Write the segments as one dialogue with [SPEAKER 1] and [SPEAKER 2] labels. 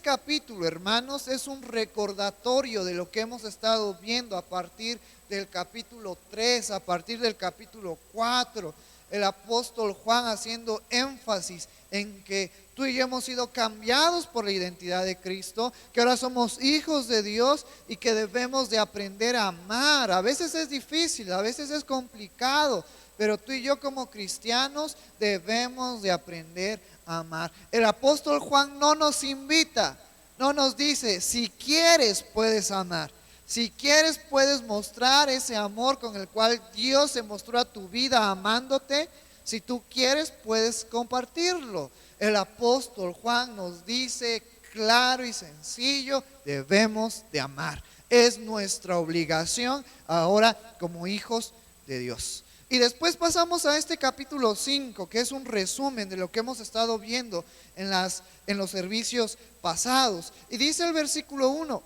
[SPEAKER 1] capítulo, hermanos, es un recordatorio de lo que hemos estado viendo a partir del capítulo 3, a partir del capítulo 4. El apóstol Juan haciendo énfasis en que tú y yo hemos sido cambiados por la identidad de Cristo, que ahora somos hijos de Dios y que debemos de aprender a amar. A veces es difícil, a veces es complicado, pero tú y yo como cristianos debemos de aprender a amar. El apóstol Juan no nos invita, no nos dice, si quieres puedes amar. Si quieres puedes mostrar ese amor con el cual Dios se mostró a tu vida amándote. Si tú quieres puedes compartirlo. El apóstol Juan nos dice claro y sencillo, debemos de amar. Es nuestra obligación ahora como hijos de Dios. Y después pasamos a este capítulo 5, que es un resumen de lo que hemos estado viendo en los servicios pasados. Y dice el versículo 1,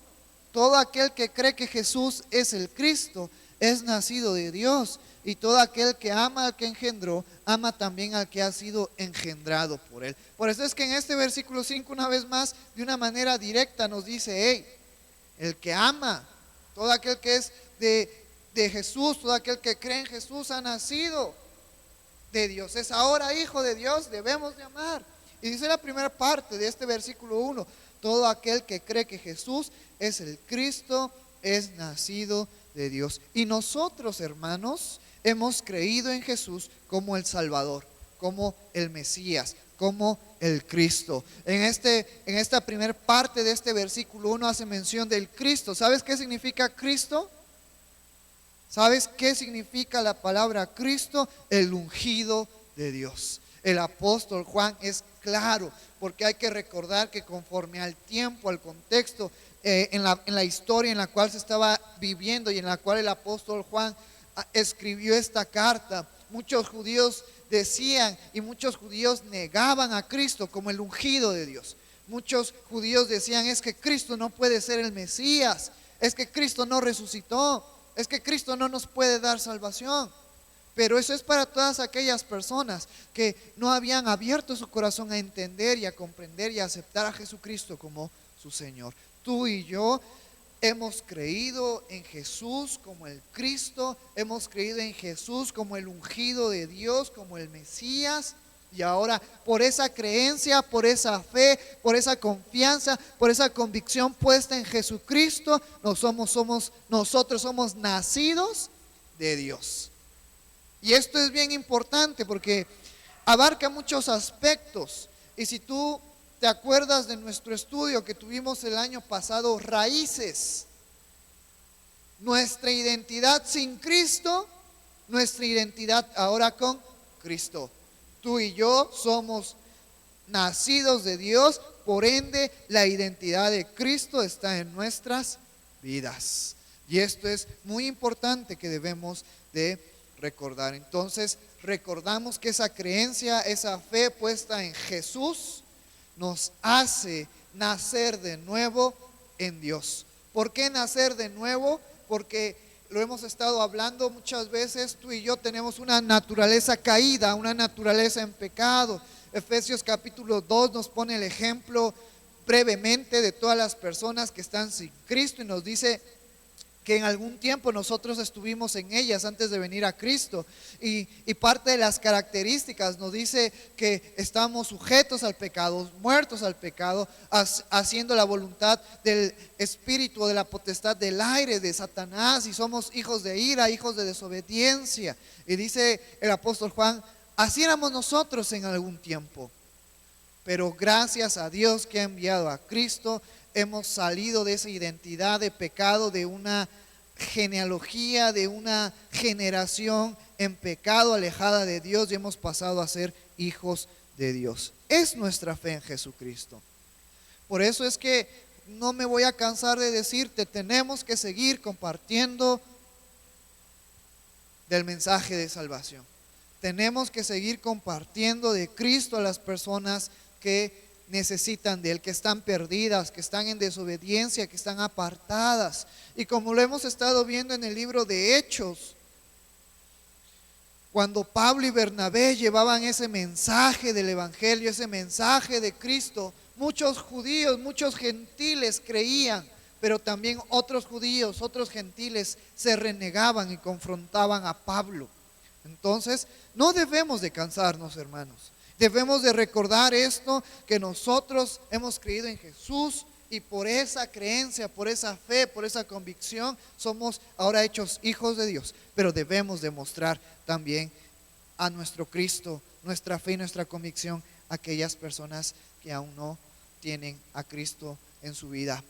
[SPEAKER 1] todo aquel que cree que Jesús es el Cristo es nacido de Dios, y todo aquel que ama al que engendró, ama también al que ha sido engendrado por él. Por eso es que en este versículo 5, una vez más, de una manera directa nos dice, hey, el que ama, todo aquel que es de Jesús, todo aquel que cree en Jesús ha nacido de Dios, es ahora hijo de Dios, debemos de amar. Y dice la primera parte de este versículo 1, todo aquel que cree que Jesús es el Cristo, es nacido de Dios. Y nosotros, hermanos, hemos creído en Jesús como el Salvador, como el Mesías, como el Cristo. En esta primera parte de este versículo 1 hace mención del Cristo. ¿Sabes qué significa Cristo? ¿Sabes qué significa la palabra Cristo? El ungido de Dios. El apóstol Juan es claro, porque hay que recordar que conforme al tiempo, al contexto, en la historia en la cual se estaba viviendo y en la cual el apóstol Juan escribió esta carta, muchos judíos decían y muchos judíos negaban a Cristo como el ungido de Dios. Muchos judíos decían, es que Cristo no puede ser el Mesías, es que Cristo no resucitó, es que Cristo no nos puede dar salvación. Pero eso es para todas aquellas personas que no habían abierto su corazón a entender y a comprender y a aceptar a Jesucristo como su Señor. Tú y yo hemos creído en Jesús como el Cristo, hemos creído en Jesús como el ungido de Dios, como el Mesías. Y ahora por esa creencia, por esa fe, por esa confianza, por esa convicción puesta en Jesucristo, nosotros somos nacidos de Dios. Y esto es bien importante porque abarca muchos aspectos. Y si tú te acuerdas de nuestro estudio que tuvimos el año pasado, raíces, nuestra identidad sin Cristo, nuestra identidad ahora con Cristo. Tú y yo somos nacidos de Dios, por ende la identidad de Cristo está en nuestras vidas. Y esto es muy importante que debemos de recordar. Entonces recordamos que esa creencia, esa fe puesta en Jesús nos hace nacer de nuevo en Dios. ¿Por qué nacer de nuevo? Porque lo hemos estado hablando muchas veces, tú y yo tenemos una naturaleza caída, una naturaleza en pecado. Efesios capítulo 2 nos pone el ejemplo brevemente de todas las personas que están sin Cristo y nos dice que en algún tiempo nosotros estuvimos en ellas antes de venir a Cristo, y parte de las características nos dice que estamos sujetos al pecado, muertos al pecado, haciendo la voluntad del espíritu, de la potestad del aire, de Satanás, y somos hijos de ira, hijos de desobediencia. Y dice el apóstol Juan, así éramos nosotros en algún tiempo, pero gracias a Dios que ha enviado a Cristo, hemos salido de esa identidad de pecado, de una genealogía, de una generación en pecado, alejada de Dios, y hemos pasado a ser hijos de Dios. Es nuestra fe en Jesucristo. Por eso es que no me voy a cansar de decirte, tenemos que seguir compartiendo del mensaje de salvación. Tenemos que seguir compartiendo de Cristo a las personas que necesitan de Él, que están perdidas, que están en desobediencia, que están apartadas. Y como lo hemos estado viendo en el libro de Hechos, cuando Pablo y Bernabé llevaban ese mensaje del Evangelio, ese mensaje de Cristo, muchos judíos, muchos gentiles creían, pero también otros judíos, otros gentiles se renegaban y confrontaban a Pablo. Entonces, no debemos de cansarnos, hermanos. Debemos de recordar esto, que nosotros hemos creído en Jesús y por esa creencia, por esa fe, por esa convicción, somos ahora hechos hijos de Dios. Pero debemos demostrar también a nuestro Cristo, nuestra fe y nuestra convicción a aquellas personas que aún no tienen a Cristo en su vida.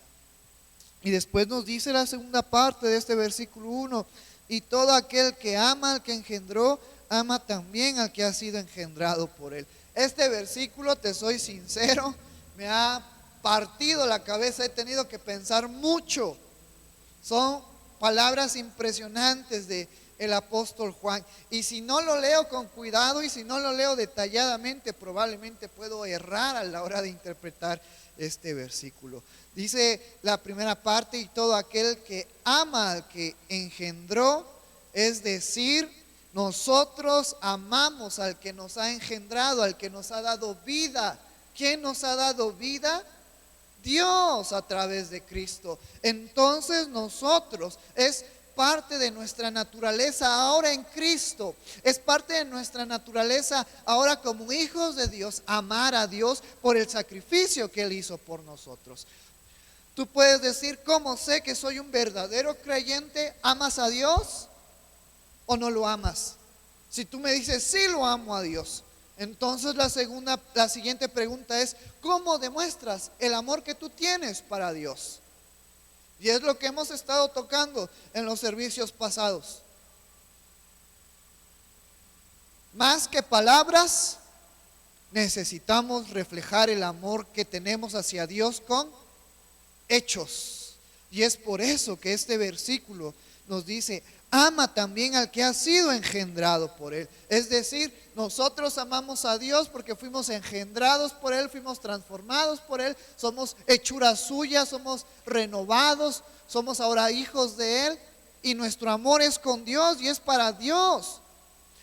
[SPEAKER 1] Y después nos dice la segunda parte de este versículo 1: y todo aquel que ama al que engendró, ama también al que ha sido engendrado por él. Este versículo, te soy sincero, me ha partido la cabeza, he tenido que pensar mucho. Son palabras impresionantes de el apóstol Juan, y si no lo leo con cuidado y si no lo leo detalladamente, probablemente puedo errar a la hora de interpretar este versículo. Dice la primera parte: y todo aquel que ama al que engendró, es decir, nosotros amamos al que nos ha engendrado, al que nos ha dado vida. ¿Quién nos ha dado vida? Dios, a través de Cristo. Entonces nosotros, es parte de nuestra naturaleza ahora en Cristo, es parte de nuestra naturaleza ahora como hijos de Dios, amar a Dios por el sacrificio que Él hizo por nosotros. Tú puedes decir: ¿cómo sé que soy un verdadero creyente? ¿Amas a Dios o no lo amas? Si tú me dices: sí, lo amo a Dios, entonces la siguiente pregunta es: ¿cómo demuestras el amor que tú tienes para Dios? Y es lo que hemos estado tocando en los servicios pasados. Más que palabras, necesitamos reflejar el amor que tenemos hacia Dios con hechos. Y es por eso que este versículo nos dice: ama también al que ha sido engendrado por Él. Es decir, nosotros amamos a Dios porque fuimos engendrados por Él, fuimos transformados por Él, somos hechuras suyas, somos renovados, somos ahora hijos de Él, y nuestro amor es con Dios y es para Dios.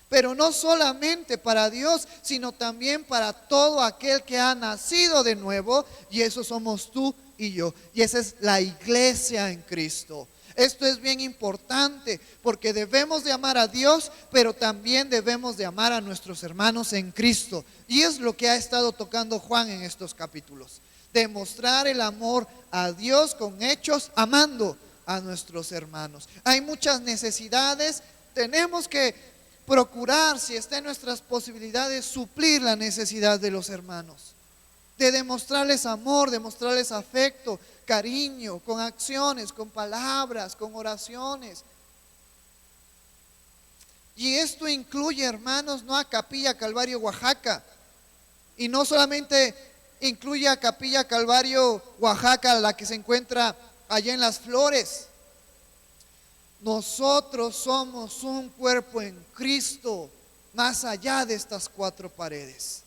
[SPEAKER 1] Pero no solamente para Dios, sino también para todo aquel que ha nacido de nuevo, y eso somos tú y yo. Y esa es la iglesia en Cristo. Esto es bien importante porque debemos de amar a Dios, pero también debemos de amar a nuestros hermanos en Cristo. Y es lo que ha estado tocando Juan en estos capítulos. Demostrar el amor a Dios con hechos, amando a nuestros hermanos. Hay muchas necesidades, tenemos que procurar, si está en nuestras posibilidades, suplir la necesidad de los hermanos. De demostrarles amor, demostrarles afecto, cariño, con acciones, con palabras, con oraciones. Y esto incluye, hermanos, no a Capilla Calvario Oaxaca, y no solamente incluye a Capilla Calvario Oaxaca, la que se encuentra allá en Las Flores. Nosotros somos un cuerpo en Cristo, más allá de estas cuatro paredes.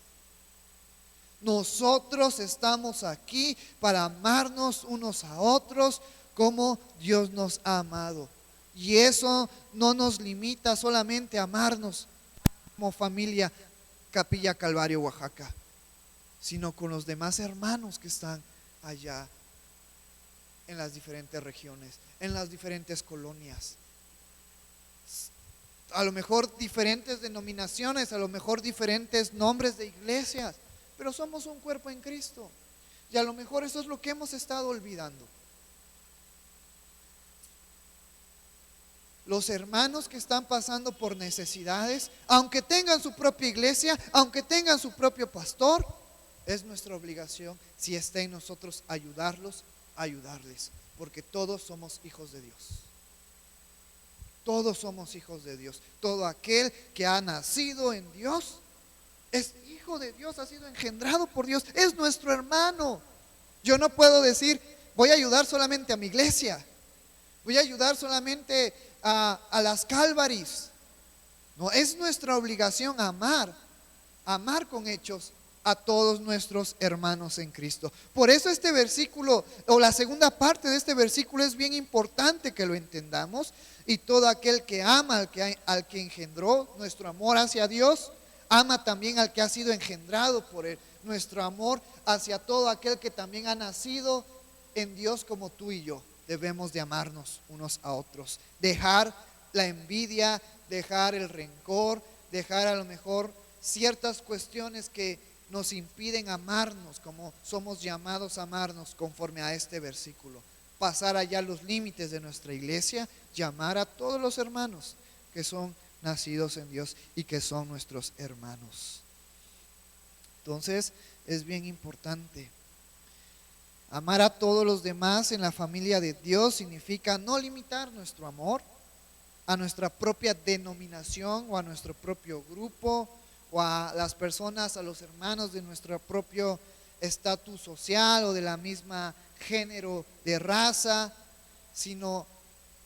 [SPEAKER 1] Nosotros estamos aquí para amarnos unos a otros como Dios nos ha amado. Y eso no nos limita solamente a amarnos como familia Capilla Calvario Oaxaca, sino con los demás hermanos que están allá en las diferentes regiones, en las diferentes colonias. A lo mejor diferentes denominaciones, a lo mejor diferentes nombres de iglesias, pero somos un cuerpo en Cristo. Y a lo mejor eso es lo que hemos estado olvidando. Los hermanos que están pasando por necesidades, aunque tengan su propia iglesia, aunque tengan su propio pastor, es nuestra obligación, si está en nosotros, ayudarlos, ayudarles, porque todos somos hijos de Dios. Todos somos hijos de Dios. Todo aquel que ha nacido en Dios es hijo de Dios, ha sido engendrado por Dios, es nuestro hermano. Yo no puedo decir: voy a ayudar solamente a mi iglesia, voy a ayudar solamente a las Calvaries. No, es nuestra obligación amar con hechos a todos nuestros hermanos en Cristo. Por eso este versículo, o la segunda parte de este versículo, es bien importante que lo entendamos. Y todo aquel que ama al que engendró, nuestro amor hacia Dios, ama también al que ha sido engendrado por Él. nuestro amor hacia todo aquel que también ha nacido en Dios como tú y yo. Debemos de amarnos unos a otros, dejar la envidia, dejar el rencor, dejar a lo mejor ciertas cuestiones que nos impiden amarnos como somos llamados a amarnos conforme a este versículo. Pasar allá los límites de nuestra iglesia, llamar a todos los hermanos que son nacidos en Dios y que son nuestros hermanos. Entonces es bien importante. Amar a todos los demás en la familia de Dios significa no limitar nuestro amor a nuestra propia denominación o a nuestro propio grupo o a las personas, a los hermanos de nuestro propio estatus social o de la misma género de raza, sino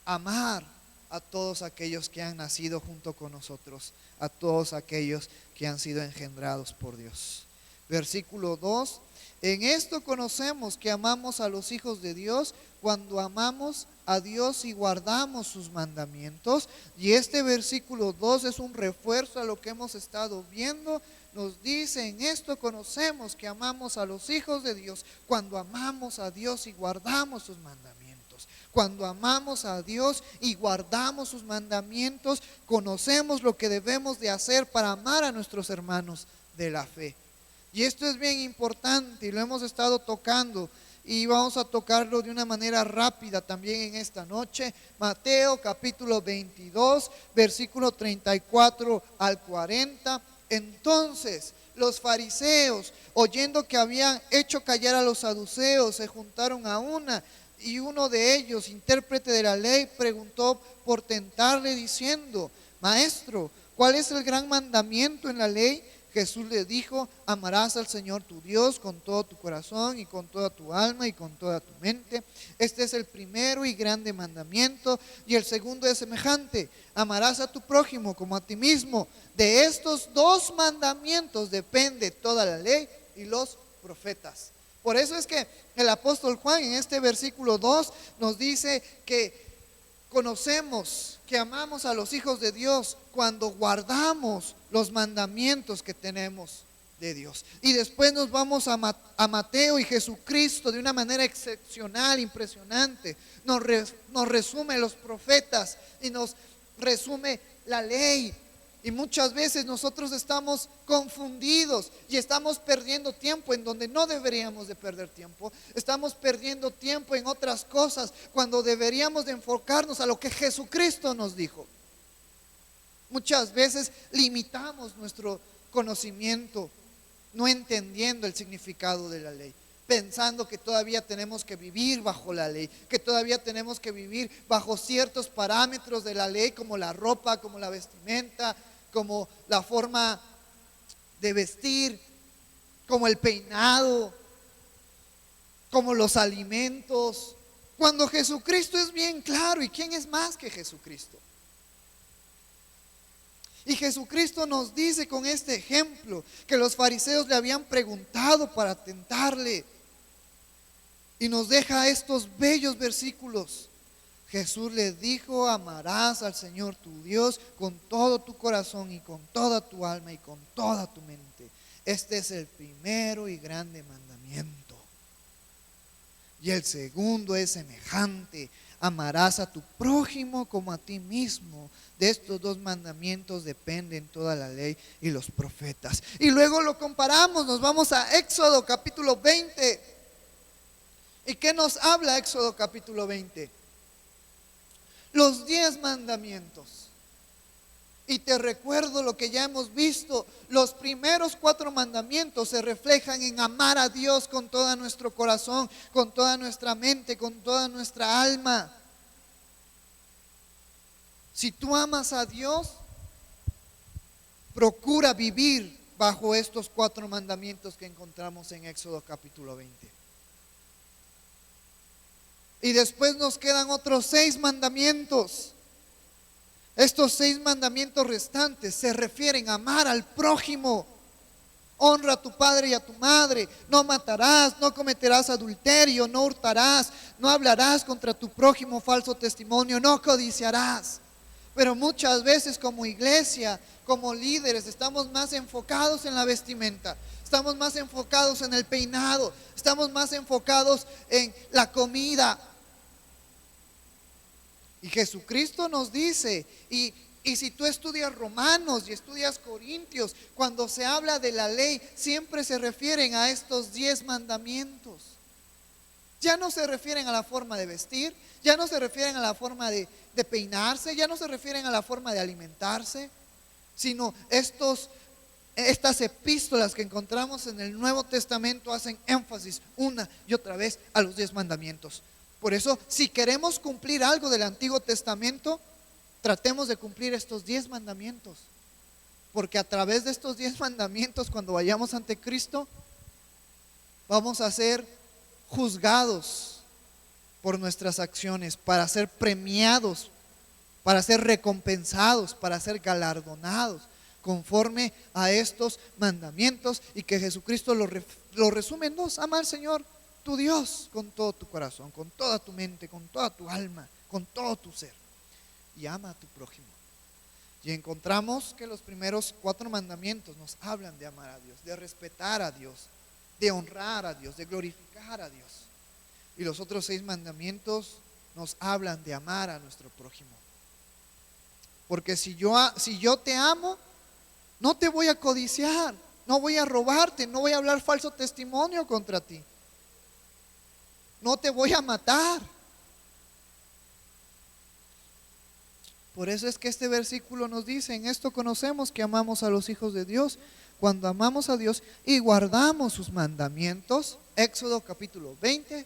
[SPEAKER 1] amar a todos aquellos que han nacido junto con nosotros, a todos aquellos que han sido engendrados por Dios. Versículo 2: en esto conocemos que amamos a los hijos de Dios cuando amamos a Dios y guardamos sus mandamientos. Y este versículo 2 es un refuerzo a lo que hemos estado viendo. Nos dice: en esto conocemos que amamos a los hijos de Dios cuando amamos a Dios y guardamos sus mandamientos. Cuando amamos a Dios y guardamos sus mandamientos, conocemos lo que debemos de hacer para amar a nuestros hermanos de la fe. Y esto es bien importante y lo hemos estado tocando y vamos a tocarlo de una manera rápida también en esta noche. Mateo capítulo 22, versículo 34 al 40. Entonces los fariseos, oyendo que habían hecho callar a los saduceos, se juntaron a una, y uno de ellos, intérprete de la ley, preguntó por tentarle diciendo: Maestro, ¿cuál es el gran mandamiento en la ley? Jesús le dijo: amarás al Señor tu Dios con todo tu corazón y con toda tu alma y con toda tu mente. Este es el primero y grande mandamiento, y el segundo es semejante: amarás a tu prójimo como a ti mismo. De estos dos mandamientos depende toda la ley y los profetas. Por eso es que el apóstol Juan en este versículo 2 nos dice que conocemos que amamos a los hijos de Dios cuando guardamos los mandamientos que tenemos de Dios. Y después nos vamos a Mateo, y Jesucristo de una manera excepcional, impresionante, nos resume los profetas y nos resume la ley. Y muchas veces nosotros estamos confundidos y estamos perdiendo tiempo en donde no deberíamos de perder tiempo. Estamos perdiendo tiempo en otras cosas cuando deberíamos de enfocarnos a lo que Jesucristo nos dijo. Muchas veces limitamos nuestro conocimiento no entendiendo el significado de la ley, pensando que todavía tenemos que vivir bajo la ley, que todavía tenemos que vivir bajo ciertos parámetros de la ley, como la ropa, como la vestimenta, como la forma de vestir, como el peinado, como los alimentos, cuando Jesucristo es bien claro. ¿Y quién es más que Jesucristo? Y Jesucristo nos dice con este ejemplo que los fariseos le habían preguntado para tentarle, y nos deja estos bellos versículos. Jesús le dijo: amarás al Señor tu Dios con todo tu corazón y con toda tu alma y con toda tu mente. Este es el primero y grande mandamiento. Y el segundo es semejante: amarás a tu prójimo como a ti mismo. De estos dos mandamientos dependen toda la ley y los profetas. Y luego lo comparamos, nos vamos a Éxodo capítulo 20. ¿Y qué nos habla Éxodo capítulo 20? Los 10 mandamientos. Y te recuerdo lo que ya hemos visto: los primeros 4 mandamientos se reflejan en amar a Dios con todo nuestro corazón, con toda nuestra mente, con toda nuestra alma. Si tú amas a Dios, procura vivir bajo estos 4 mandamientos que encontramos en Éxodo capítulo 20. Y después nos quedan otros 6 mandamientos. Estos 6 mandamientos restantes se refieren a amar al prójimo. Honra a tu padre y a tu madre. No matarás, no cometerás adulterio, no hurtarás, no hablarás contra tu prójimo falso testimonio, no codiciarás. Pero muchas veces como iglesia, como líderes, estamos más enfocados en la vestimenta. estamos más enfocados en el peinado, estamos más enfocados en la comida. Y Jesucristo nos dice, y si tú estudias Romanos y estudias Corintios, cuando se habla de la ley, siempre se refieren a estos 10 mandamientos. Ya no se refieren a la forma de vestir, ya no se refieren a la forma de peinarse, ya no se refieren a la forma de alimentarse, sino estas epístolas que encontramos en el Nuevo Testamento hacen énfasis una y otra vez a los 10 mandamientos. Por eso, si queremos cumplir algo del Antiguo Testamento, tratemos de cumplir estos 10 mandamientos, porque a través de estos 10 mandamientos, cuando vayamos ante Cristo, vamos a ser juzgados por nuestras acciones, para ser premiados, para ser recompensados, para ser galardonados conforme a estos mandamientos, y que Jesucristo lo resume en 2: ama al Señor tu Dios con todo tu corazón, con toda tu mente, con toda tu alma, con todo tu ser, y ama a tu prójimo. Y encontramos que los primeros 4 mandamientos nos hablan de amar a Dios, de respetar a Dios, de honrar a Dios, de glorificar a Dios. Y los otros 6 mandamientos nos hablan de amar a nuestro prójimo. Porque si yo te amo, no te voy a codiciar, no voy a robarte, no voy a hablar falso testimonio contra ti, no te voy a matar. Por eso es que este versículo nos dice: en esto conocemos que amamos a los hijos de Dios, cuando amamos a Dios y guardamos sus mandamientos. Éxodo capítulo 20,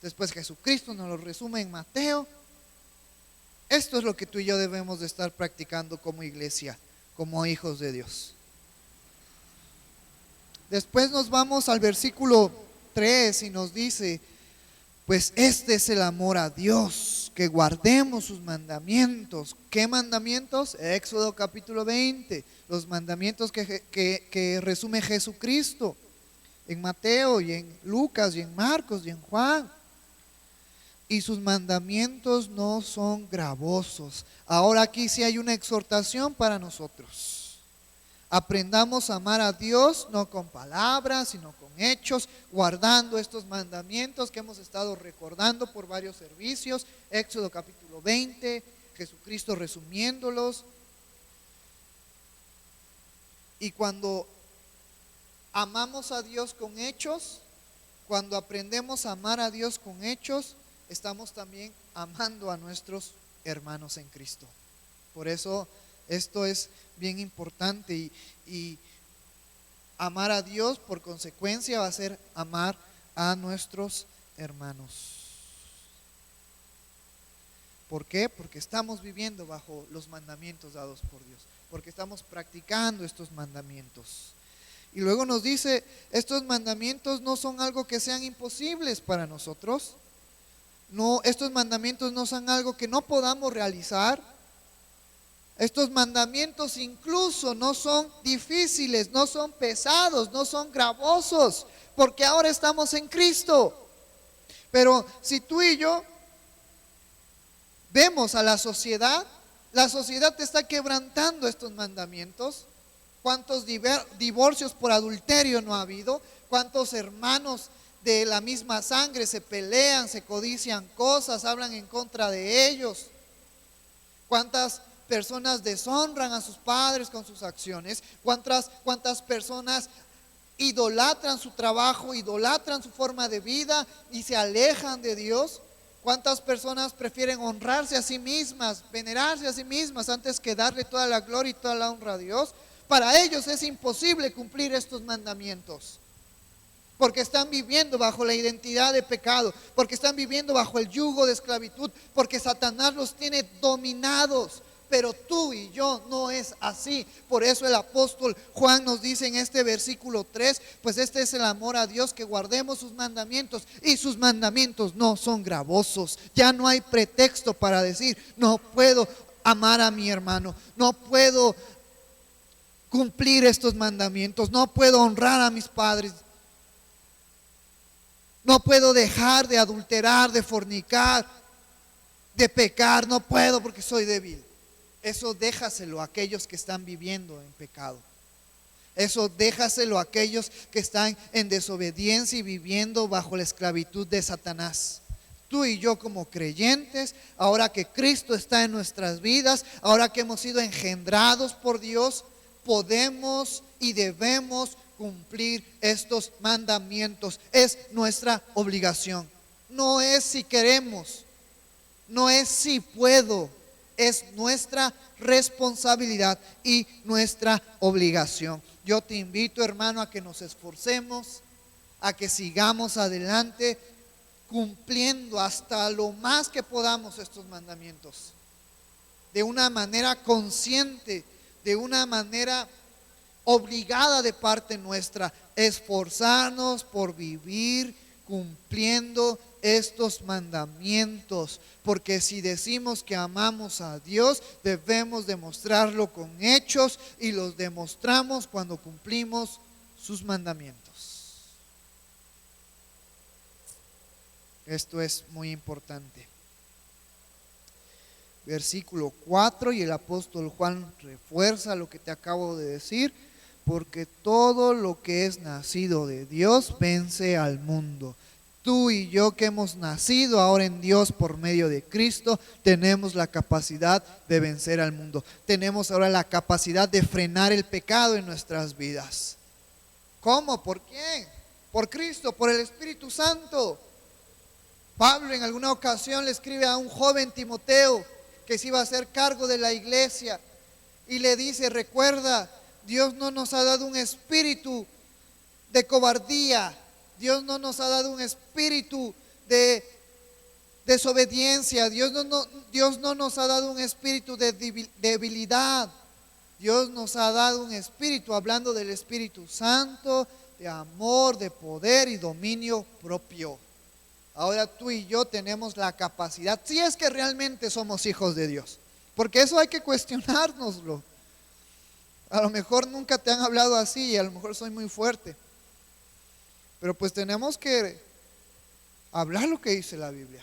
[SPEAKER 1] después Jesucristo nos lo resume en Mateo. Esto es lo que tú y yo debemos de estar practicando como iglesia, como hijos de Dios. Después nos vamos al versículo 3 y nos dice: pues este es el amor a Dios, que guardemos sus mandamientos. ¿Qué mandamientos? Éxodo capítulo 20, los mandamientos que resume Jesucristo en Mateo y en Lucas y en Marcos y en Juan. Y sus mandamientos no son gravosos. Ahora aquí sí hay una exhortación para nosotros. Aprendamos a amar a Dios, no con palabras, sino con hechos, guardando estos mandamientos que hemos estado recordando por varios servicios. Éxodo capítulo 20, Jesucristo resumiéndolos. Y cuando amamos a Dios con hechos, cuando aprendemos a amar a Dios con hechos, estamos también amando a nuestros hermanos en Cristo. Por eso esto es bien importante, y amar a Dios por consecuencia va a ser amar a nuestros hermanos. ¿Por qué? Porque estamos viviendo bajo los mandamientos dados por Dios, porque estamos practicando estos mandamientos. Y luego nos dice: estos mandamientos no son algo que sean imposibles para nosotros. No, estos mandamientos no son algo que no podamos realizar. Estos mandamientos incluso no son difíciles, no son pesados, no son gravosos, porque ahora estamos en Cristo. Pero si tú y yo vemos a la sociedad te está quebrantando estos mandamientos. ¿Cuántos divorcios por adulterio no ha habido? ¿Cuántos hermanos de la misma sangre se pelean, se codician cosas, hablan en contra de ellos? ¿Cuántas personas deshonran a sus padres con sus acciones? ¿Cuántas personas idolatran su trabajo, idolatran su forma de vida y se alejan de Dios? ¿Cuántas personas prefieren honrarse a sí mismas, venerarse a sí mismas antes que darle toda la gloria y toda la honra a Dios? Para ellos es imposible cumplir estos mandamientos, porque están viviendo bajo la identidad de pecado, porque están viviendo bajo el yugo de esclavitud, porque Satanás los tiene dominados. Pero tú y yo no es así. Por eso el apóstol Juan nos dice en este versículo 3: pues este es el amor a Dios, que guardemos sus mandamientos, y sus mandamientos no son gravosos. Ya no hay pretexto para decir: no puedo amar a mi hermano, no puedo cumplir estos mandamientos, no puedo honrar a mis padres, no puedo dejar de adulterar, de fornicar, de pecar, no puedo porque soy débil. Eso déjaselo a aquellos que están viviendo en pecado. Eso déjaselo a aquellos que están en desobediencia y viviendo bajo la esclavitud de Satanás. Tú y yo como creyentes, ahora que Cristo está en nuestras vidas, ahora que hemos sido engendrados por Dios, podemos y debemos cumplir estos mandamientos. Es nuestra obligación. No es si queremos, no es si puedo, es nuestra responsabilidad y nuestra obligación. Yo te invito, hermano, a que nos esforcemos, a que sigamos adelante cumpliendo hasta lo más que podamos estos mandamientos, de una manera consciente, de una manera obligada de parte nuestra, esforzarnos por vivir cumpliendo estos mandamientos, porque si decimos que amamos a Dios, debemos demostrarlo con hechos, y los demostramos cuando cumplimos sus mandamientos. Esto es muy importante. Versículo 4, y el apóstol Juan refuerza lo que te acabo de decir: porque todo lo que es nacido de Dios vence al mundo. Tú y yo que hemos nacido ahora en Dios por medio de Cristo, tenemos la capacidad de vencer al mundo. Tenemos ahora la capacidad de frenar el pecado en nuestras vidas. ¿Cómo? ¿Por quién? Por Cristo, por el Espíritu Santo. Pablo en alguna ocasión le escribe a un joven Timoteo que se iba a hacer cargo de la iglesia y le dice: recuerda, Dios no nos ha dado un espíritu de cobardía, Dios no nos ha dado un espíritu de desobediencia, Dios no nos ha dado un espíritu de debilidad. Dios nos ha dado un espíritu, hablando del Espíritu Santo, de amor, de poder y dominio propio. Ahora tú y yo tenemos la capacidad, si es que realmente somos hijos de Dios, porque eso hay que cuestionárnoslo. A lo mejor nunca te han hablado así y a lo mejor soy muy fuerte, pero pues tenemos que hablar lo que dice la Biblia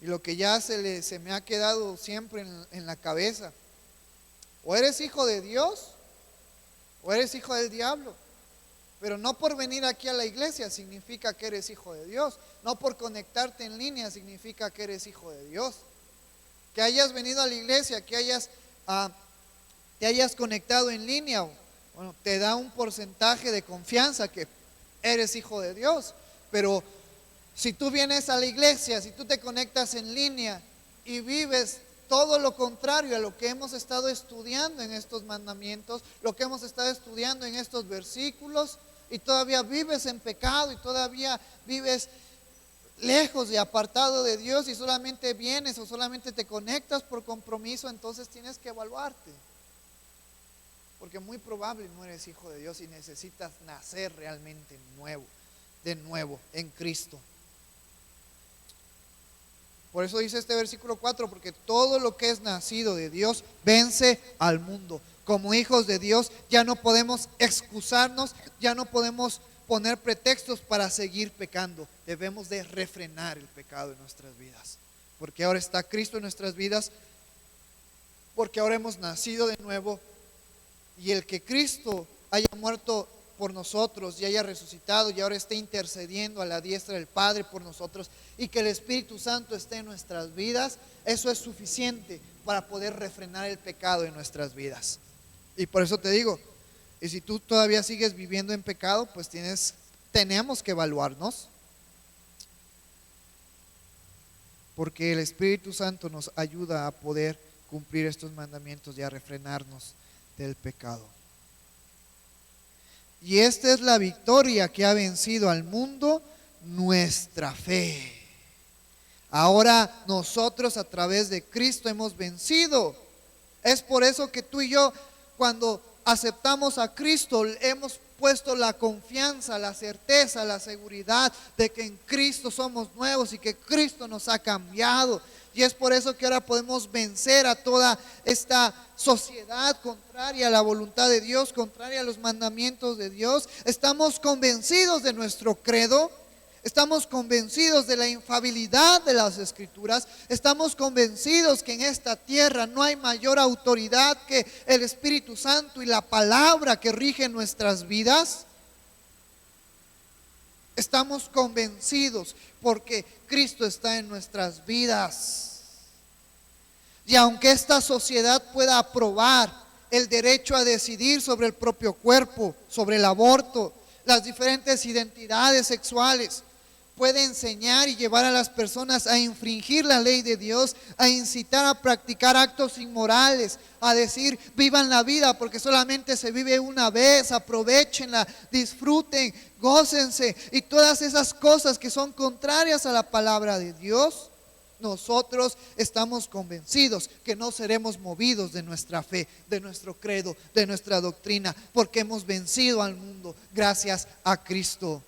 [SPEAKER 1] y lo que ya se me ha quedado siempre en la cabeza: o eres hijo de Dios o eres hijo del diablo. Pero no por venir aquí a la iglesia significa que eres hijo de Dios. No por conectarte en línea significa que eres hijo de Dios. Que hayas venido a la iglesia, que te hayas conectado en línea, bueno, te da un porcentaje de confianza que eres hijo de Dios. Pero si tú vienes a la iglesia, si tú te conectas en línea y vives todo lo contrario a lo que hemos estado estudiando en estos mandamientos, lo que hemos estado estudiando en estos versículos, y todavía vives en pecado y todavía vives lejos y apartado de Dios, y solamente vienes o solamente te conectas por compromiso, entonces tienes que evaluarte, porque muy probable no eres hijo de Dios y necesitas nacer realmente de nuevo en Cristo. Por eso dice este versículo 4, porque todo lo que es nacido de Dios vence al mundo. Como hijos de Dios ya no podemos excusarnos, ya no podemos poner pretextos para seguir pecando. Debemos de refrenar el pecado en nuestras vidas, porque ahora está Cristo en nuestras vidas, porque ahora hemos nacido de nuevo, y el que Cristo haya muerto por nosotros y haya resucitado y ahora esté intercediendo a la diestra del Padre por nosotros, y que el Espíritu Santo esté en nuestras vidas, eso es suficiente para poder refrenar el pecado en nuestras vidas. Y por eso te digo, y si tú todavía sigues viviendo en pecado, pues tenemos que evaluarnos, porque el Espíritu Santo nos ayuda a poder cumplir estos mandamientos y a refrenarnos del pecado. Y esta es la victoria que ha vencido al mundo, nuestra fe. Ahora nosotros a través de Cristo hemos vencido. Es por eso que tú y yo, cuando aceptamos a Cristo, hemos puesto la confianza, la certeza, la seguridad de que en Cristo somos nuevos y que Cristo nos ha cambiado. Y es por eso que ahora podemos vencer a toda esta sociedad contraria a la voluntad de Dios, contraria a los mandamientos de Dios. Estamos convencidos de nuestro credo, Estamos convencidos de la infalibilidad de las Escrituras. Estamos convencidos que en esta tierra no hay mayor autoridad que el Espíritu Santo y la palabra que rige nuestras vidas. Estamos convencidos porque Cristo está en nuestras vidas. Y aunque esta sociedad pueda aprobar el derecho a decidir sobre el propio cuerpo, sobre el aborto, las diferentes identidades sexuales, puede enseñar y llevar a las personas a infringir la ley de Dios, a incitar a practicar actos inmorales, a decir vivan la vida porque solamente se vive una vez, aprovechenla, disfruten, gócense y todas esas cosas que son contrarias a la palabra de Dios. Nosotros estamos convencidos que no seremos movidos de nuestra fe, de nuestro credo, de nuestra doctrina, porque hemos vencido al mundo gracias a Cristo.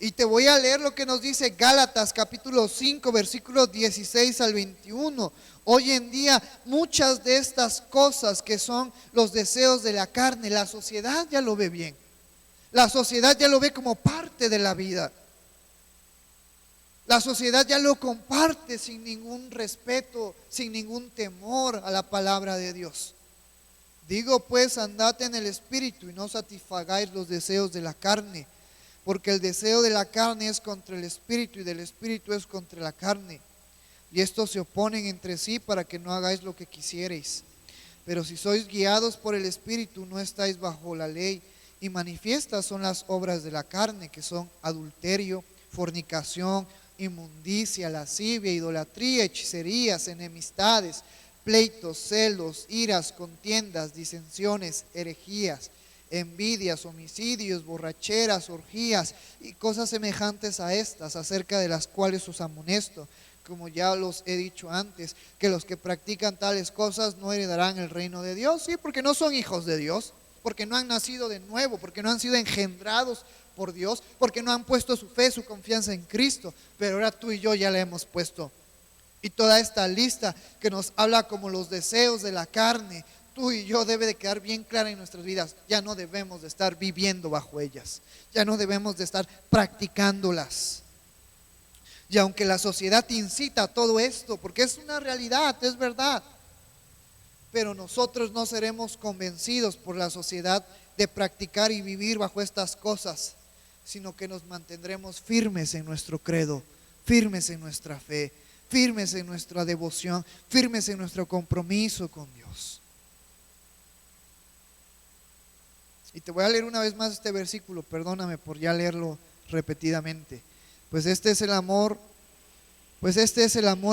[SPEAKER 1] Y te voy a leer lo que nos dice Gálatas capítulo 5 versículos 16 al 21. Hoy en día muchas de estas cosas que son los deseos de la carne, la sociedad ya lo ve bien. La sociedad ya lo ve como parte de la vida. La sociedad ya lo comparte sin ningún respeto, sin ningún temor a la palabra de Dios. Digo pues, andad en el Espíritu y no satisfagáis los deseos de la carne, porque el deseo de la carne es contra el Espíritu y del Espíritu es contra la carne. Y estos se oponen entre sí para que no hagáis lo que quisierais. Pero si sois guiados por el Espíritu, no estáis bajo la ley. Y manifiestas son las obras de la carne, que son adulterio, fornicación, inmundicia, lascivia, idolatría, hechicerías, enemistades, pleitos, celos, iras, contiendas, disensiones, herejías, envidias, homicidios, borracheras, orgías y cosas semejantes a estas, acerca de las cuales os amonesto, como ya los he dicho antes, que los que practican tales cosas no heredarán el reino de Dios. Sí, porque no son hijos de Dios, porque no han nacido de nuevo, porque no han sido engendrados por Dios, porque no han puesto su fe, su confianza en Cristo. Pero ahora tú y yo ya la hemos puesto. Y toda esta lista que nos habla como los deseos de la carne, tú y yo debe de quedar bien clara en nuestras vidas. Ya no debemos de estar viviendo bajo ellas, ya no debemos de estar practicándolas. Y aunque la sociedad incita a todo esto, porque es una realidad, es verdad, pero nosotros no seremos convencidos por la sociedad de practicar y vivir bajo estas cosas, sino que nos mantendremos firmes en nuestro credo, firmes en nuestra fe, firmes en nuestra devoción, firmes en nuestro compromiso con Dios. Y te voy a leer una vez más este versículo, perdóname por ya leerlo repetidamente. Pues este es el amor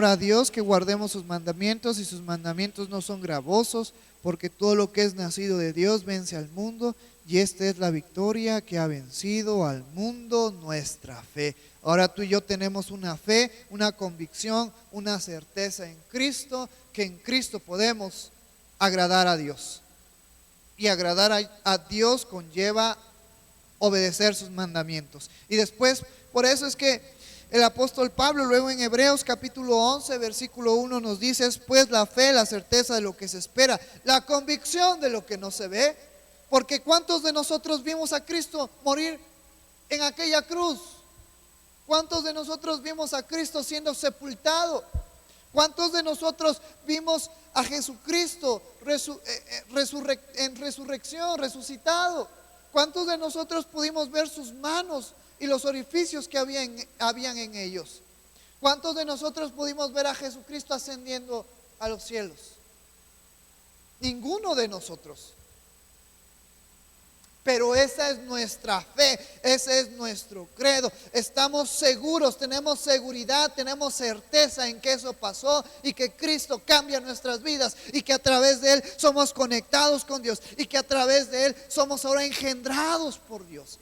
[SPEAKER 1] a Dios, que guardemos sus mandamientos, y sus mandamientos no son gravosos, porque todo lo que es nacido de Dios vence al mundo, y esta es la victoria que ha vencido al mundo, nuestra fe. Ahora tú y yo tenemos una fe, una convicción, una certeza en Cristo, que en Cristo podemos agradar a Dios. Y agradar a Dios conlleva obedecer sus mandamientos. Y después, por eso es que el apóstol Pablo luego en Hebreos capítulo 11 versículo 1 nos dice: es pues la fe, la certeza de lo que se espera, la convicción de lo que no se ve. Porque ¿cuántos de nosotros vimos a Cristo morir en aquella cruz? ¿Cuántos de nosotros vimos a Cristo siendo sepultado? ¿Cuántos de nosotros vimos a Jesucristo en resurrección, resucitado? ¿Cuántos de nosotros pudimos ver sus manos y los orificios que habían en ellos? ¿Cuántos de nosotros pudimos ver a Jesucristo ascendiendo a los cielos? Ninguno de nosotros. Pero esa es nuestra fe, ese es nuestro credo. Estamos seguros, tenemos seguridad, tenemos certeza en que eso pasó y que Cristo cambia nuestras vidas y que a través de Él somos conectados con Dios y que a través de Él somos ahora engendrados por Dios.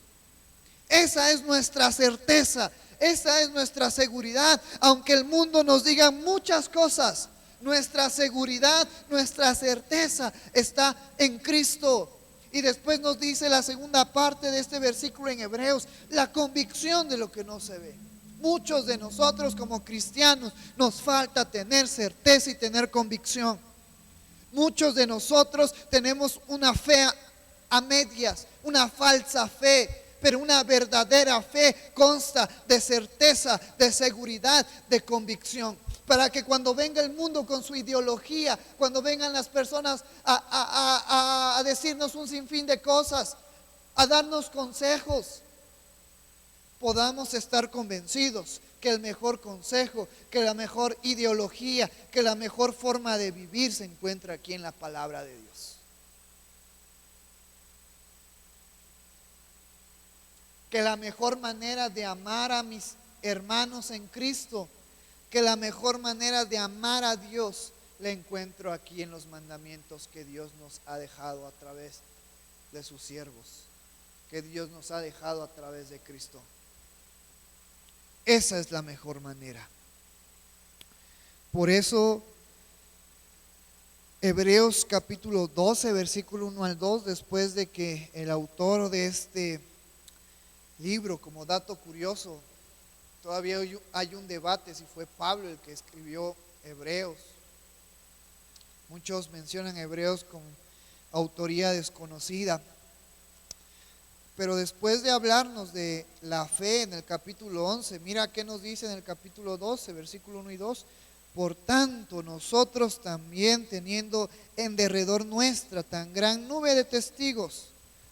[SPEAKER 1] Esa es nuestra certeza, esa es nuestra seguridad. Aunque el mundo nos diga muchas cosas, nuestra seguridad, nuestra certeza está en Cristo. Y después nos dice la segunda parte de este versículo en Hebreos, la convicción de lo que no se ve. Muchos de nosotros como cristianos nos falta tener certeza y tener convicción. Muchos de nosotros tenemos una fe a medias, una falsa fe. pero una verdadera fe consta de certeza, de seguridad, de convicción. Para que cuando venga el mundo con su ideología, cuando vengan las personas a decirnos un sinfín de cosas, a darnos consejos, podamos estar convencidos que el mejor consejo, que la mejor ideología, que la mejor forma de vivir se encuentra aquí en la palabra de Dios. Que la mejor manera de amar a mis hermanos en Cristo, que la mejor manera de amar a Dios, la encuentro aquí en los mandamientos que Dios nos ha dejado a través de sus siervos, que Dios nos ha dejado a través de Cristo. Esa es la mejor manera. Por eso, Hebreos capítulo 12, versículo 1 al 2, después de que el autor de este libro, como dato curioso, todavía hay un debate si fue Pablo el que escribió Hebreos. Muchos mencionan Hebreos con autoría desconocida. Pero después de hablarnos de la fe en el capítulo 11, mira qué nos dice en el capítulo 12, versículo 1 y 2. Por tanto, nosotros también, teniendo en derredor nuestra tan gran nube de testigos,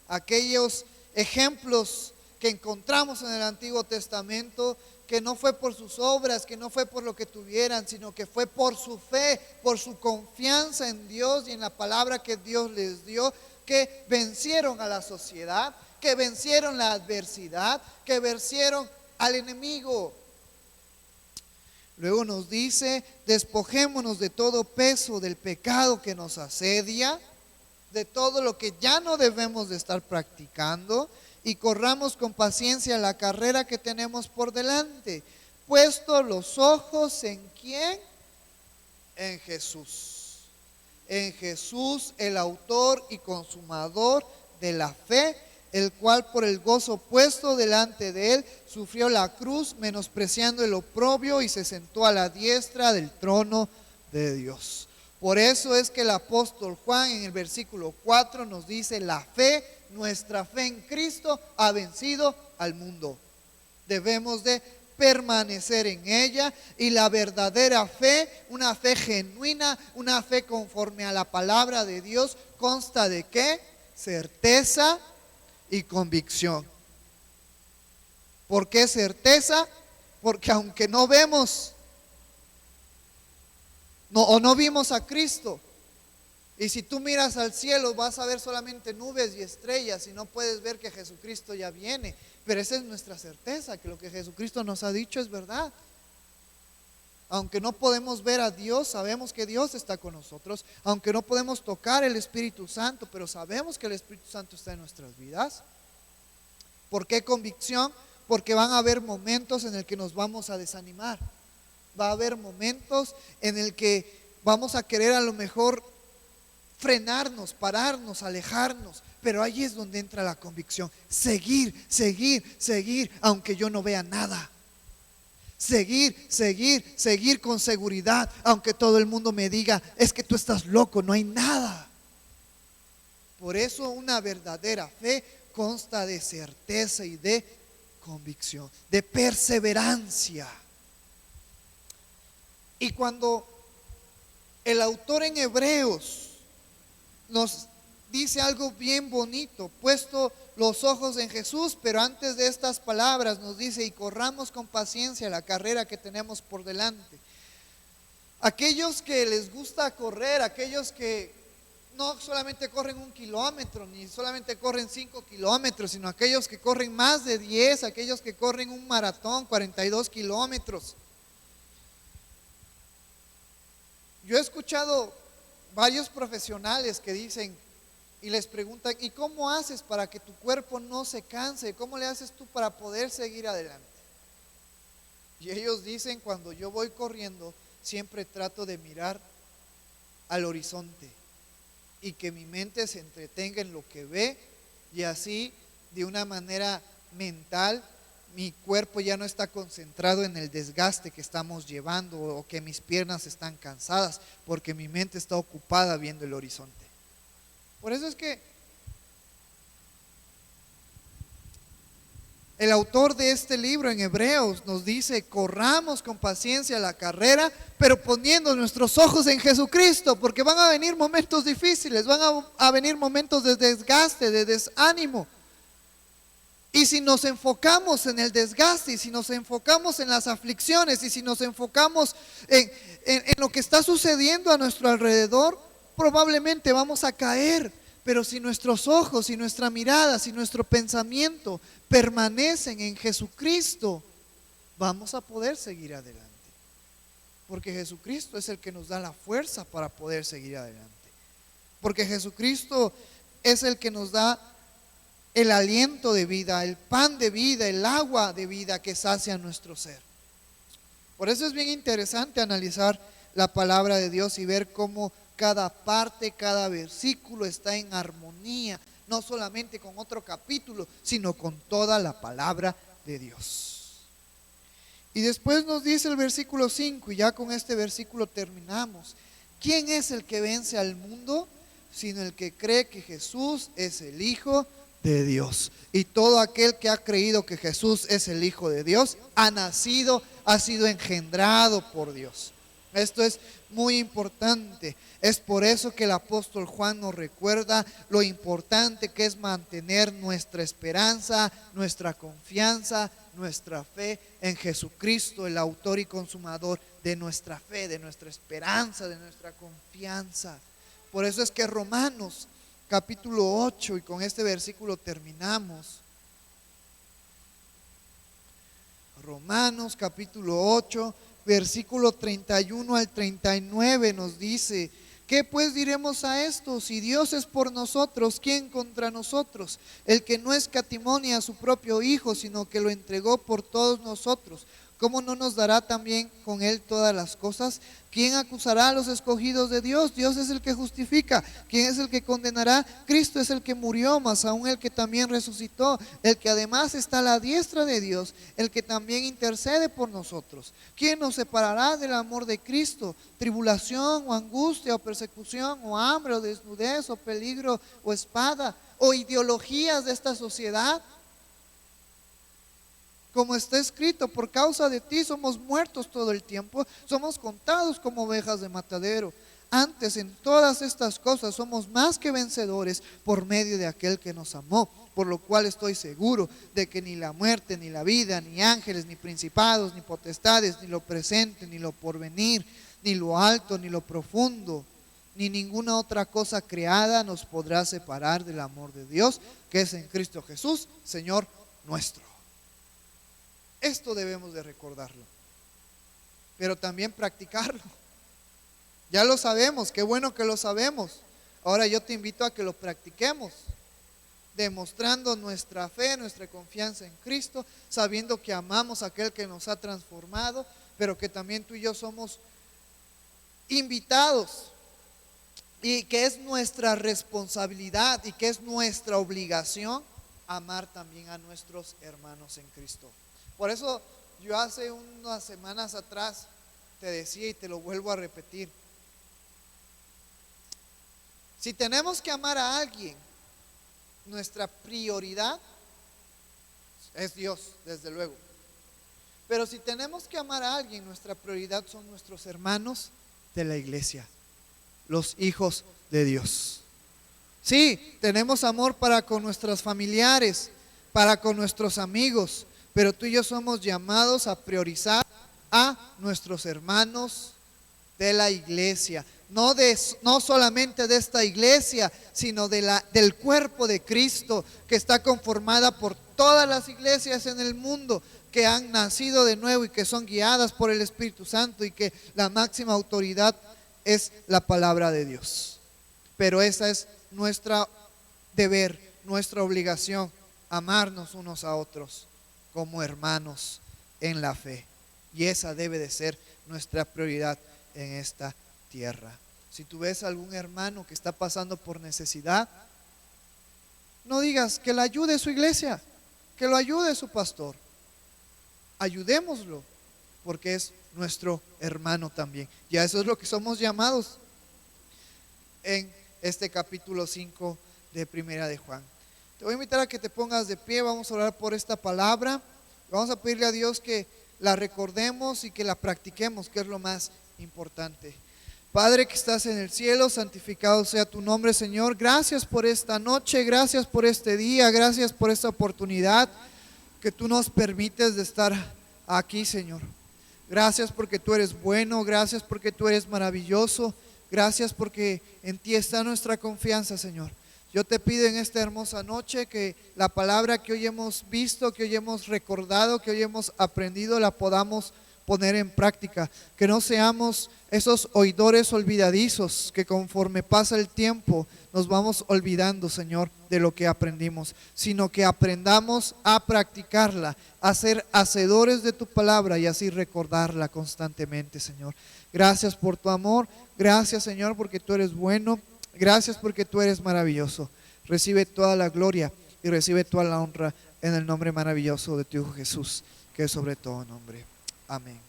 [SPEAKER 1] aquellos ejemplos que encontramos en el Antiguo Testamento, que no fue por sus obras, que no fue por lo que tuvieran, sino que fue por su fe, por su confianza en Dios y en la palabra que Dios les dio, que vencieron a la sociedad, que vencieron la adversidad, que vencieron al enemigo. Luego nos dice: despojémonos de todo peso del pecado que nos asedia, de todo lo que ya no debemos de estar practicando, y corramos con paciencia la carrera que tenemos por delante, puesto los ojos ¿en quién? En Jesús. En Jesús, el autor y consumador de la fe, el cual por el gozo puesto delante de él sufrió la cruz, menospreciando el oprobio, y se sentó a la diestra del trono de Dios. Por eso es que el apóstol Juan en el versículo 4 nos dice: la fe, nuestra fe en Cristo ha vencido al mundo. Debemos de permanecer en ella, y la verdadera fe, una fe genuina, una fe conforme a la palabra de Dios, consta de ¿qué? Certeza y convicción. ¿Por qué certeza? Porque aunque no vemos no vimos a Cristo, y si tú miras al cielo vas a ver solamente nubes y estrellas y no puedes ver que Jesucristo ya viene, pero esa es nuestra certeza, que lo que Jesucristo nos ha dicho es verdad. Aunque no podemos ver a Dios, sabemos que Dios está con nosotros. Aunque no podemos tocar el Espíritu Santo, pero sabemos que el Espíritu Santo está en nuestras vidas. ¿Por qué convicción? Porque van a haber momentos en el que nos vamos a desanimar. Va a haber momentos en el que vamos a querer a lo mejor frenarnos, pararnos, alejarnos. Pero ahí es donde entra la convicción. Seguir, aunque yo no vea nada. Seguir con seguridad, aunque todo el mundo me diga: es que tú estás loco, no hay nada. Por eso una verdadera fe consta de certeza y de convicción, de perseverancia. Y cuando el autor en Hebreos nos dice algo bien bonito, puesto los ojos en Jesús, pero antes de estas palabras nos dice: y corramos con paciencia la carrera que tenemos por delante. Aquellos que les gusta correr, aquellos que no solamente corren 1 kilómetro, ni solamente corren 5 kilómetros, sino aquellos que corren más de 10, aquellos que corren un maratón, 42 kilómetros. Yo he escuchado varios profesionales que dicen y les preguntan: ¿y cómo haces para que tu cuerpo no se canse? ¿Cómo le haces tú para poder seguir adelante? Y ellos dicen: cuando yo voy corriendo, siempre trato de mirar al horizonte y que mi mente se entretenga en lo que ve, y así de una manera mental mi cuerpo ya no está concentrado en el desgaste que estamos llevando o que mis piernas están cansadas, porque mi mente está ocupada viendo el horizonte. Por eso es que El autor de este libro en Hebreos nos dice: corramos con paciencia la carrera, pero poniendo nuestros ojos en Jesucristo, porque van a venir momentos difíciles, van a venir momentos de desgaste, de desánimo. Y si nos enfocamos en el desgaste, y si nos enfocamos en las aflicciones, y si nos enfocamos en lo que está sucediendo a nuestro alrededor, probablemente vamos a caer. Pero si nuestros ojos, si nuestra mirada, si nuestro pensamiento permanecen en Jesucristo, vamos a poder seguir adelante. Porque Jesucristo es el que nos da la fuerza para poder seguir adelante. Porque Jesucristo es el que nos da el aliento de vida, el pan de vida, el agua de vida que sacia nuestro ser. Por eso es bien interesante analizar la palabra de Dios y ver cómo cada parte, cada versículo está en armonía, no solamente con otro capítulo, sino con toda la palabra de Dios. Y después nos dice el versículo 5, y ya con este versículo terminamos: ¿quién es el que vence al mundo? Sino el que cree que Jesús es el Hijo de Dios. Y todo aquel que ha creído que Jesús es el Hijo de Dios, ha sido engendrado por Dios. Esto es muy importante. Es por eso que el apóstol Juan nos recuerda lo importante que es mantener nuestra esperanza, nuestra confianza, nuestra fe en Jesucristo, el autor y consumador de nuestra fe, de nuestra esperanza, de nuestra confianza. Por eso es que Romanos capítulo 8, y con este versículo terminamos. Romanos capítulo 8, versículo 31 al 39 nos dice: ¿qué pues diremos a esto? Si Dios es por nosotros, ¿quién contra nosotros? El que no escatimó ni a su propio Hijo, sino que lo entregó por todos nosotros, ¿cómo no nos dará también con Él todas las cosas? ¿Quién acusará a los escogidos de Dios? Dios es el que justifica. ¿Quién es el que condenará? Cristo es el que murió, mas aún el que también resucitó, el que además está a la diestra de Dios, el que también intercede por nosotros. ¿Quién nos separará del amor de Cristo? ¿Tribulación o angustia o persecución o hambre o desnudez o peligro o espada o ideologías de esta sociedad? Como está escrito: por causa de ti somos muertos todo el tiempo, somos contados como ovejas de matadero. Antes, en todas estas cosas somos más que vencedores por medio de aquel que nos amó, por lo cual estoy seguro de que ni la muerte, ni la vida, ni ángeles, ni principados, ni potestades, ni lo presente, ni lo porvenir, ni lo alto, ni lo profundo, ni ninguna otra cosa creada nos podrá separar del amor de Dios, que es en Cristo Jesús, Señor nuestro. Esto debemos de recordarlo, pero también practicarlo. Ya lo sabemos, qué bueno que lo sabemos. Ahora yo te invito a que lo practiquemos, demostrando nuestra fe, nuestra confianza en Cristo, sabiendo que amamos a aquel que nos ha transformado, pero que también tú y yo somos invitados, y que es nuestra responsabilidad y que es nuestra obligación amar también a nuestros hermanos en Cristo. Por eso yo hace unas semanas atrás te decía, y te lo vuelvo a repetir: si tenemos que amar a alguien, nuestra prioridad es Dios, desde luego. Pero si tenemos que amar a alguien, nuestra prioridad son nuestros hermanos de la iglesia, los hijos de Dios. Sí, tenemos amor para con nuestros familiares, para con nuestros amigos, pero tú y yo somos llamados a priorizar a nuestros hermanos de la iglesia. No solamente de esta iglesia, sino del cuerpo de Cristo, que está conformada por todas las iglesias en el mundo que han nacido de nuevo y que son guiadas por el Espíritu Santo, y que la máxima autoridad es la palabra de Dios. Pero esa es nuestra deber, nuestra obligación: amarnos unos a otros como hermanos en la fe. Y esa debe de ser nuestra prioridad en esta tierra. Si tú ves a algún hermano que está pasando por necesidad, no digas que le ayude su iglesia, que lo ayude su pastor. Ayudémoslo, porque es nuestro hermano también. Ya eso es lo que somos llamados en este capítulo 5 de Primera de Juan. Te voy a invitar a que te pongas de pie, vamos a orar por esta palabra. Vamos a pedirle a Dios que la recordemos y que la practiquemos, que es lo más importante. Padre que estás en el cielo, santificado sea tu nombre, Señor. Gracias por esta noche, gracias por este día, gracias por esta oportunidad que tú nos permites de estar aquí, Señor. Gracias porque tú eres bueno, gracias porque tú eres maravilloso, gracias porque en ti está nuestra confianza, Señor. Yo te pido en esta hermosa noche que la palabra que hoy hemos visto, que hoy hemos recordado, que hoy hemos aprendido, la podamos poner en práctica. Que no seamos esos oidores olvidadizos que conforme pasa el tiempo nos vamos olvidando, Señor, de lo que aprendimos, sino que aprendamos a practicarla, a ser hacedores de tu palabra y así recordarla constantemente, Señor. Gracias por tu amor, gracias, Señor, porque tú eres bueno. Gracias porque tú eres maravilloso. Recibe toda la gloria y recibe toda la honra en el nombre maravilloso de tu Hijo Jesús, que es sobre todo nombre. Amén.